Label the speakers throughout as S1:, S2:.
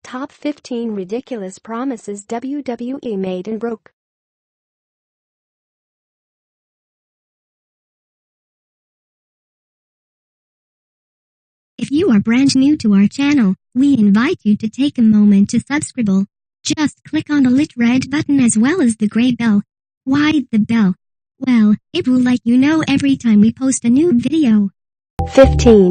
S1: Top 15 Ridiculous Promises WWE Made and Broke.
S2: If you are brand new to our channel, we invite you to take a moment to subscribe. Just click on the lit red button as well as the gray bell. Why the bell? Well, it will let you know every time we post a new video.
S1: 15.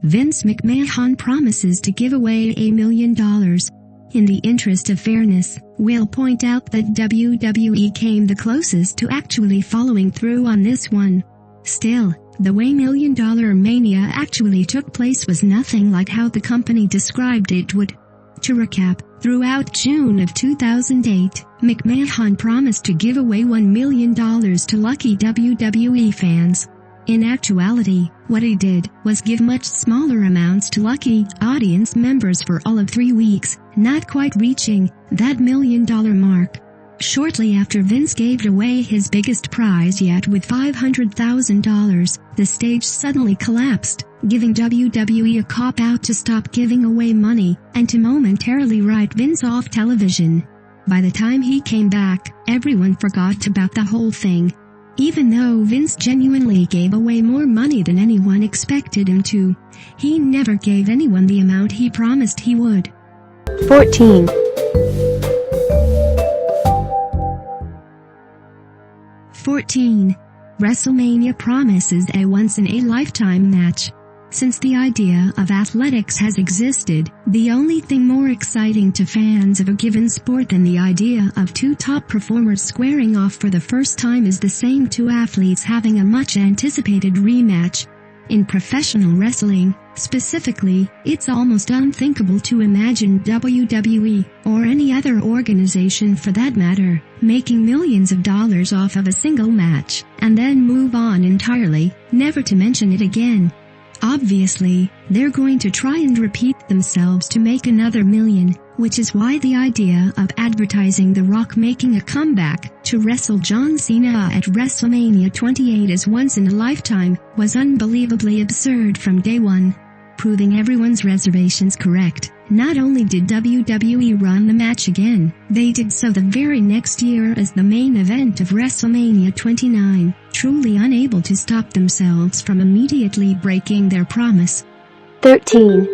S3: Vince McMahon promises to give away $1 million. In the interest of fairness, we'll point out that WWE came the closest to actually following through on this one. Still, the way $1 Million Mania actually took place was nothing like how the company described it would. To recap, throughout June of 2008, McMahon promised to give away $1 million to lucky WWE fans. In actuality, what he did was give much smaller amounts to lucky audience members for all of 3 weeks, not quite reaching that $1 million mark. Shortly after Vince gave away his biggest prize yet with $500,000, the stage suddenly collapsed, giving WWE a cop-out to stop giving away money and to momentarily write Vince off television. By the time he came back, everyone forgot about the whole thing. Even though Vince genuinely gave away more money than anyone expected him to, he never gave anyone the amount he promised he would.
S1: 14.
S3: WrestleMania Promises a once-in-a-lifetime match. Since the idea of athletics has existed, the only thing more exciting to fans of a given sport than the idea of two top performers squaring off for the first time is the same two athletes having a much-anticipated rematch. In professional wrestling, specifically, it's almost unthinkable to imagine WWE, or any other organization for that matter, making millions of dollars off of a single match, and then move on entirely, never to mention it again. Obviously, they're going to try and repeat themselves to make another million, which is why the idea of advertising The Rock making a comeback to wrestle John Cena at WrestleMania 28 as once in a lifetime was unbelievably absurd from day one. Proving everyone's reservations correct, not only did WWE run the match again, they did so the very next year as the main event of WrestleMania 29, truly unable to stop themselves from immediately breaking their promise.
S1: 13.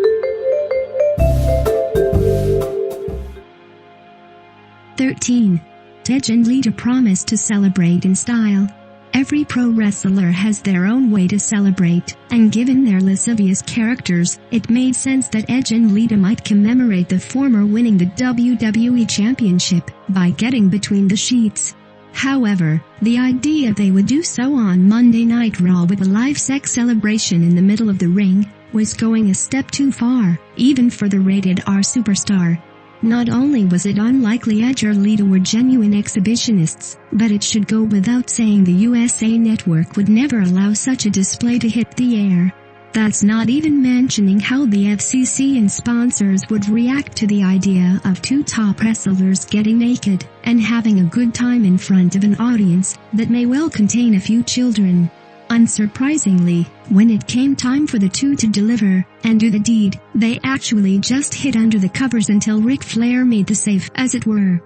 S3: Edge and Lita promise to celebrate in style. Every pro wrestler has their own way to celebrate, and given their lascivious characters, it made sense that Edge and Lita might commemorate the former winning the WWE Championship by getting between the sheets. However, the idea they would do so on Monday Night Raw with a live sex celebration in the middle of the ring was going a step too far, even for the rated R superstar. Not only was it unlikely Edge or Lita were genuine exhibitionists, but it should go without saying the USA Network would never allow such a display to hit the air. That's not even mentioning how the FCC and sponsors would react to the idea of two top wrestlers getting naked and having a good time in front of an audience that may well contain a few children. Unsurprisingly, when it came time for the two to deliver and do the deed, they actually just hid under the covers until Ric Flair made the save, as it were.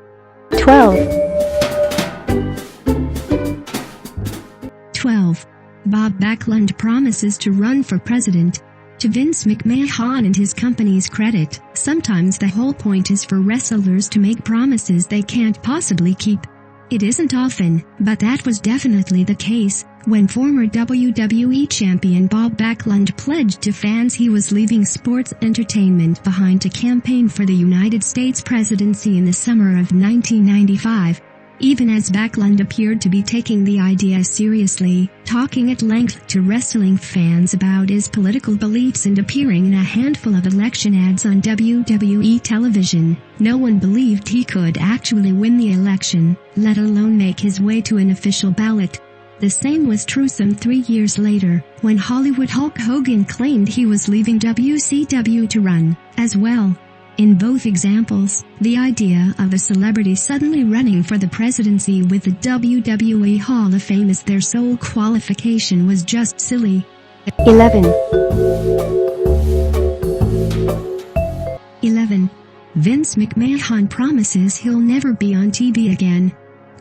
S3: 12. Bob Backlund promises to run for president. To Vince McMahon and his company's credit, sometimes the whole point is for wrestlers to make promises they can't possibly keep. It isn't often, but that was definitely the case when former WWE champion Bob Backlund pledged to fans he was leaving sports entertainment behind to campaign for the United States presidency in the summer of 1995. Even as Backlund appeared to be taking the idea seriously, talking at length to wrestling fans about his political beliefs and appearing in a handful of election ads on WWE television, no one believed he could actually win the election, let alone make his way to an official ballot. The same was true some 3 years later, when Hollywood Hulk Hogan claimed he was leaving WCW to run, as well. In both examples, the idea of a celebrity suddenly running for the presidency with the WWE Hall of Fame as their sole qualification was just silly.
S1: 11,
S3: 11. Vince McMahon promises he'll never be on TV again.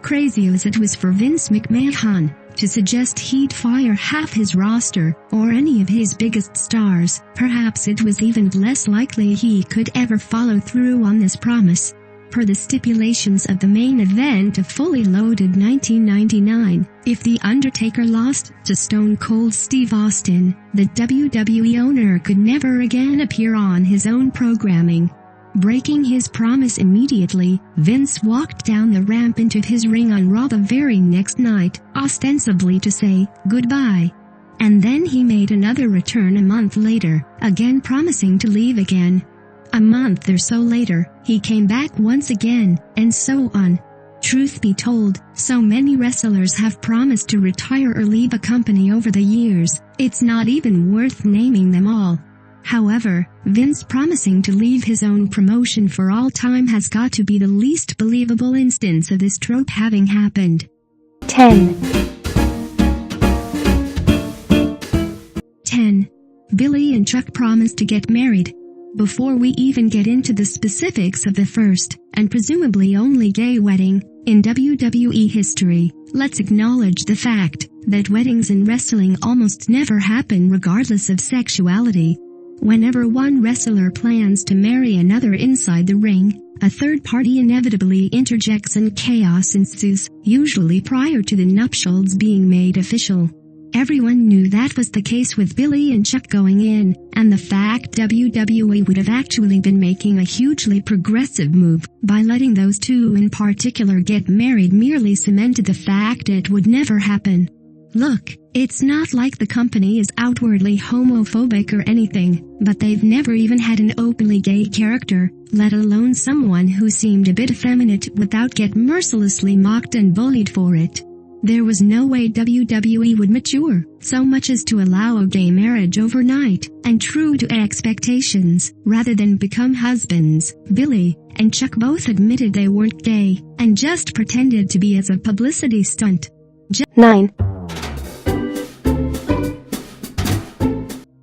S3: Crazy as it was for Vince McMahon to suggest he'd fire half his roster, or any of his biggest stars, perhaps it was even less likely he could ever follow through on this promise. Per the stipulations of the main event of Fully Loaded 1999, if The Undertaker lost to Stone Cold Steve Austin, the WWE owner could never again appear on his own programming. Breaking his promise immediately, Vince walked down the ramp into his ring on Raw the very next night, ostensibly to say goodbye. And then he made another return a month later, again promising to leave again. A month or so later, he came back once again, and so on. Truth be told, so many wrestlers have promised to retire or leave a company over the years, it's not even worth naming them all. However, Vince promising to leave his own promotion for all time has got to be the least believable instance of this trope having happened.
S1: 10,
S3: 10. Billy and Chuck promise to get married. Before we even get into the specifics of the first, and presumably only gay wedding, in WWE history, let's acknowledge the fact that weddings in wrestling almost never happen regardless of sexuality. Whenever one wrestler plans to marry another inside the ring, a third party inevitably interjects and chaos ensues, usually prior to the nuptials being made official. Everyone knew that was the case with Billy and Chuck going in, and the fact WWE would have actually been making a hugely progressive move by letting those two in particular get married merely cemented the fact it would never happen. Look, it's not like the company is outwardly homophobic or anything, but they've never even had an openly gay character, let alone someone who seemed a bit effeminate without get mercilessly mocked and bullied for it. There was no way WWE would mature so much as to allow a gay marriage overnight, and true to expectations, rather than become husbands. Billy and Chuck both admitted they weren't gay, and just pretended to be as a publicity stunt.
S1: 9,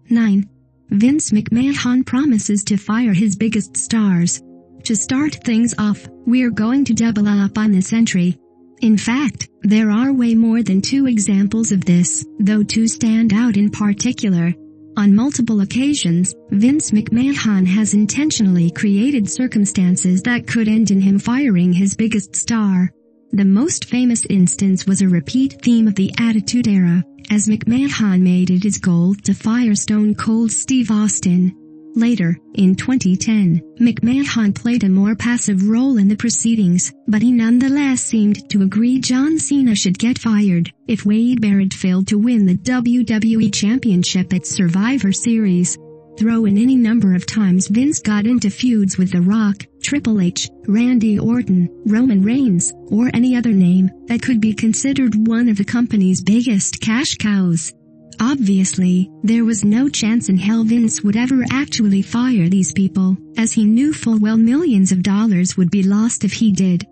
S3: 9. Vince McMahon promises to fire his biggest stars. To start things off, we're going to double up on this entry. In fact, there are way more than 2 examples of this, though 2 stand out in particular. On multiple occasions, Vince McMahon has intentionally created circumstances that could end in him firing his biggest star. The most famous instance was a repeat theme of the Attitude Era, as McMahon made it his goal to fire Stone Cold Steve Austin. Later, in 2010, McMahon played a more passive role in the proceedings, but he nonetheless seemed to agree John Cena should get fired if Wade Barrett failed to win the WWE Championship at Survivor Series. Throw in any number of times Vince got into feuds with The Rock, Triple H, Randy Orton, Roman Reigns, or any other name that could be considered one of the company's biggest cash cows. Obviously, there was no chance in hell Vince would ever actually fire these people, as he knew full well millions of dollars would be lost if he did.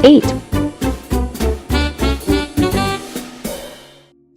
S1: 8,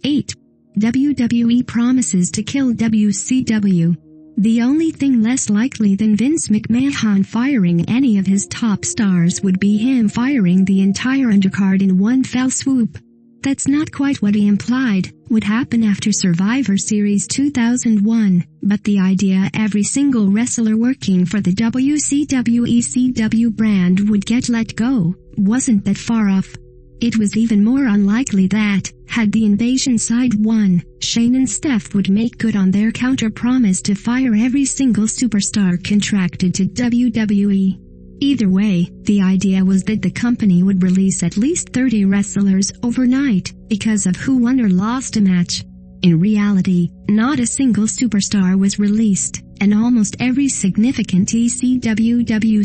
S3: 8. WWE promises to kill WCW. The only thing less likely than Vince McMahon firing any of his top stars would be him firing the entire undercard in one fell swoop. That's not quite what he implied would happen after Survivor Series 2001, but the idea every single wrestler working for the WCW brand would get let go wasn't that far off. It was even more unlikely that, had the Invasion side won, Shane and Steph would make good on their counter-promise to fire every single superstar contracted to WWE. Either way, the idea was that the company would release at least 30 wrestlers overnight, because of who won or lost a match. In reality, not a single superstar was released, and almost every significant WCW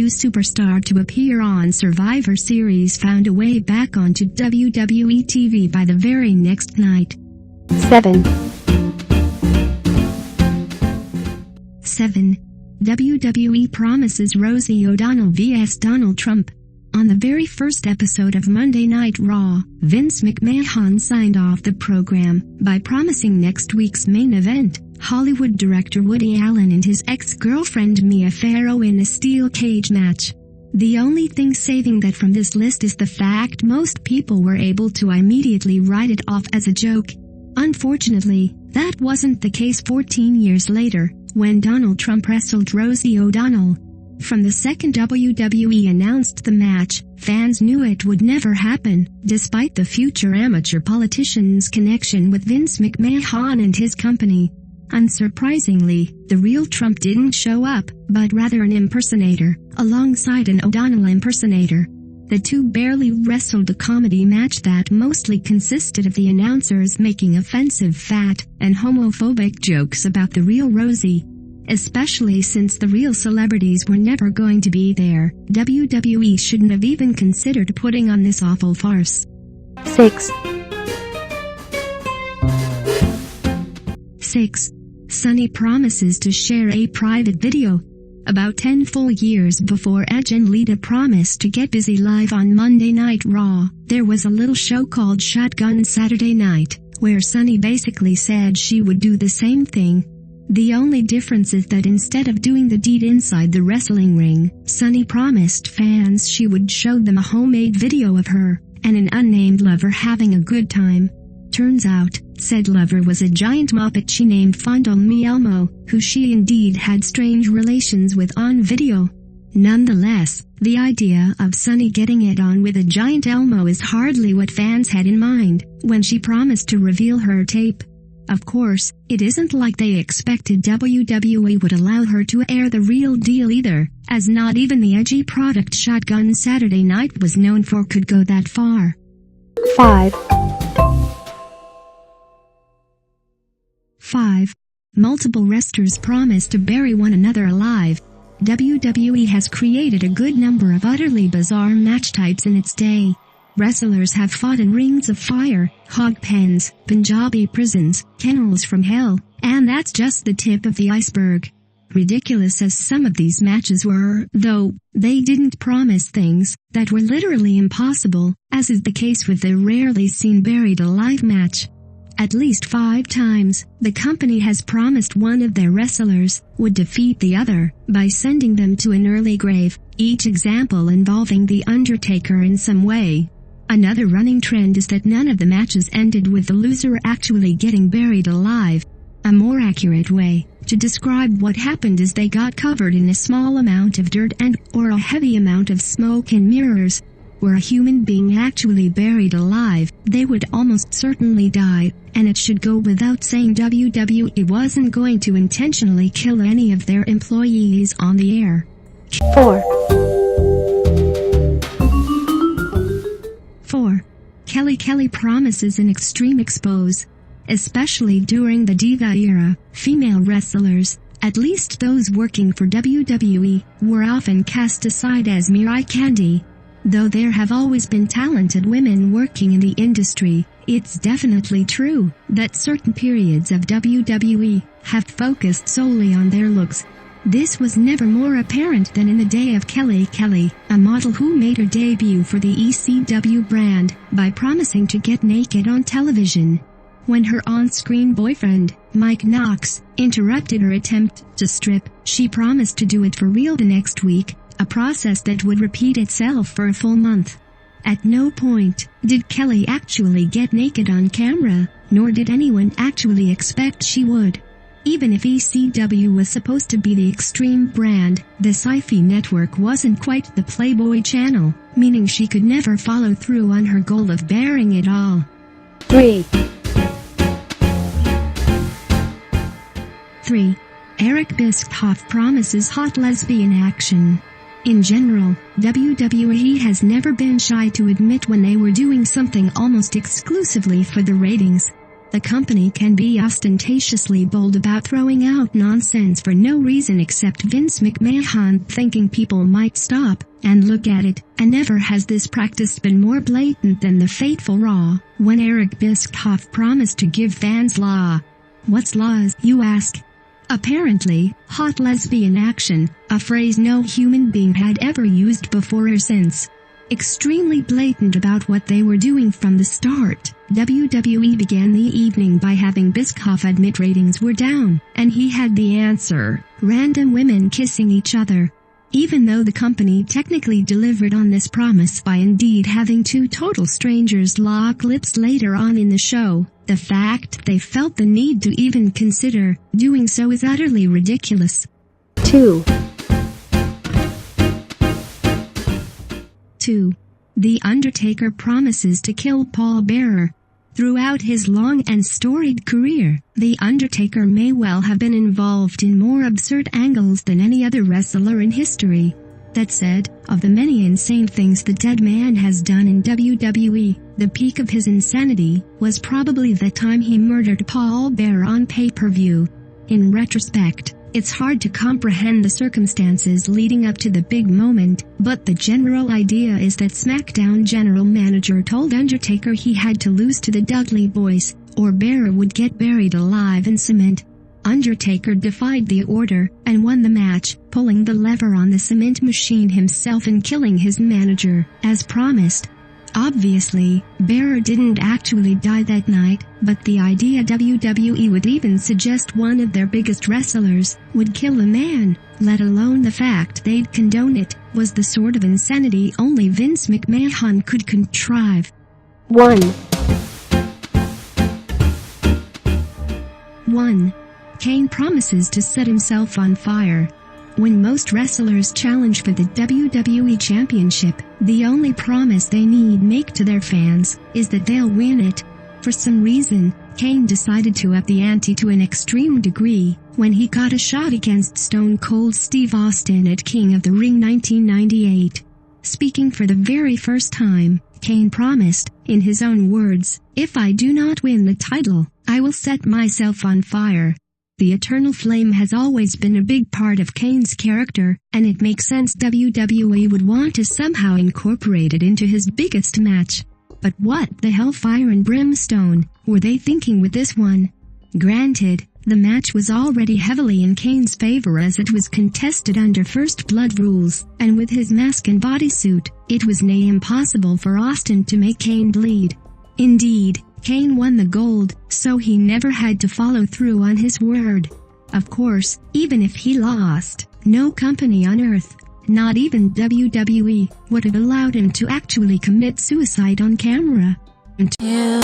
S3: superstar to appear on Survivor Series found a way back onto WWE TV by the very next night.
S1: 7,
S3: 7. WWE Promises Rosie O'Donnell vs. Donald Trump. On the very first episode of Monday Night Raw, Vince McMahon signed off the program by promising next week's main event, Hollywood director Woody Allen and his ex-girlfriend Mia Farrow in a steel cage match. The only thing saving that from this list is the fact most people were able to immediately write it off as a joke. Unfortunately, that wasn't the case 14 years later, when Donald Trump wrestled Rosie O'Donnell. From the second WWE announced the match, fans knew it would never happen, despite the future amateur politician's connection with Vince McMahon and his company. Unsurprisingly, the real Trump didn't show up, but rather an impersonator, alongside an O'Donnell impersonator. The two barely wrestled a comedy match that mostly consisted of the announcers making offensive fat and homophobic jokes about the real Rosie. Especially since the real celebrities were never going to be there, WWE shouldn't have even considered putting on this awful farce.
S1: 6.
S3: 6. Sunny promises to share a private video. About 10 full years before Edge and Lita promised to get busy live on Monday Night Raw, there was a little show called Shotgun Saturday Night, where Sunny basically said she would do the same thing. The only difference is that instead of doing the deed inside the wrestling ring, Sunny promised fans she would show them a homemade video of her and an unnamed lover having a good time. Turns out, said lover was a giant Muppet she named Fondle Me Elmo, who she indeed had strange relations with on video. Nonetheless, the idea of Sunny getting it on with a giant Elmo is hardly what fans had in mind when she promised to reveal her tape. Of course, it isn't like they expected WWE would allow her to air the real deal either, as not even the edgy product Shotgun Saturday Night was known for could go that far.
S1: 5.
S3: 5. Multiple wrestlers promise to bury one another alive. WWE has created a good number of utterly bizarre match types in its day. Wrestlers have fought in rings of fire, hog pens, Punjabi prisons, kennels from hell, and that's just the tip of the iceberg. Ridiculous as some of these matches were, though, they didn't promise things that were literally impossible, as is the case with the rarely seen buried alive match. At least 5 times, the company has promised one of their wrestlers would defeat the other by sending them to an early grave, each example involving the Undertaker in some way. Another running trend is that none of the matches ended with the loser actually getting buried alive. A more accurate way to describe what happened is they got covered in a small amount of dirt or a heavy amount of smoke and mirrors. Were a human being actually buried alive, they would almost certainly die, and it should go without saying WWE wasn't going to intentionally kill any of their employees on the air.
S1: 4.
S3: 4. Kelly promises an extreme expose. Especially during the Diva era, female wrestlers, at least those working for WWE, were often cast aside as mere eye candy. Though there have always been talented women working in the industry, it's definitely true that certain periods of WWE have focused solely on their looks. This was never more apparent than in the day of Kelly, a model who made her debut for the ECW brand by promising to get naked on television. When her on-screen boyfriend, Mike Knox, interrupted her attempt to strip, she promised to do it for real the next week, a process that would repeat itself for a full month. At no point did Kelly actually get naked on camera, nor did anyone actually expect she would. Even if ECW was supposed to be the Extreme brand, the Sci-Fi network wasn't quite the Playboy channel, meaning she could never follow through on her goal of bearing it all.
S1: 3.
S3: 3. Eric Bischoff promises hot lesbian action. In general, WWE has never been shy to admit when they were doing something almost exclusively for the ratings. The company can be ostentatiously bold about throwing out nonsense for no reason except Vince McMahon thinking people might stop and look at it, and never has this practice been more blatant than the fateful Raw, when Eric Bischoff promised to give fans law. What's laws, you ask? Apparently, hot lesbian action, a phrase no human being had ever used before or since. Extremely blatant about what they were doing from the start, WWE began the evening by having Bischoff admit ratings were down, and he had the answer: random women kissing each other. Even though the company technically delivered on this promise by indeed having two total strangers lock lips later on in the show, the fact they felt the need to even consider doing so is utterly ridiculous.
S1: 2.
S3: 2. The Undertaker promises to kill Pallbearer. Throughout his long and storied career, The Undertaker may well have been involved in more absurd angles than any other wrestler in history. That said, of the many insane things the dead man has done in WWE, the peak of his insanity was probably the time he murdered Pallbearer on pay-per-view. In retrospect, it's hard to comprehend the circumstances leading up to the big moment, but the general idea is that SmackDown general manager told Undertaker he had to lose to the Dudley Boys, or Bearer would get buried alive in cement. Undertaker defied the order, and won the match, pulling the lever on the cement machine himself and killing his manager, as promised. Obviously, Bearer didn't actually die that night, but the idea WWE would even suggest one of their biggest wrestlers would kill a man, let alone the fact they'd condone it, was the sort of insanity only Vince McMahon could contrive.
S1: 1.
S3: 1. Kane promises to set himself on fire. When most wrestlers challenge for the WWE Championship, the only promise they need make to their fans is that they'll win it. For some reason, Kane decided to up the ante to an extreme degree when he got a shot against Stone Cold Steve Austin at King of the Ring 1998. Speaking for the very first time, Kane promised, in his own words, "If I do not win the title, I will set myself on fire." The eternal flame has always been a big part of Kane's character, and it makes sense WWE would want to somehow incorporate it into his biggest match. But what the hellfire and brimstone were they thinking with this one? Granted, the match was already heavily in Kane's favor as it was contested under First Blood rules, and with his mask and bodysuit, it was nigh impossible for Austin to make Kane bleed. Indeed, Kane won the gold, so he never had to follow through on his word. Of course, even if he lost, no company on earth, not even WWE, would have allowed him to actually commit suicide on camera.
S4: Yeah.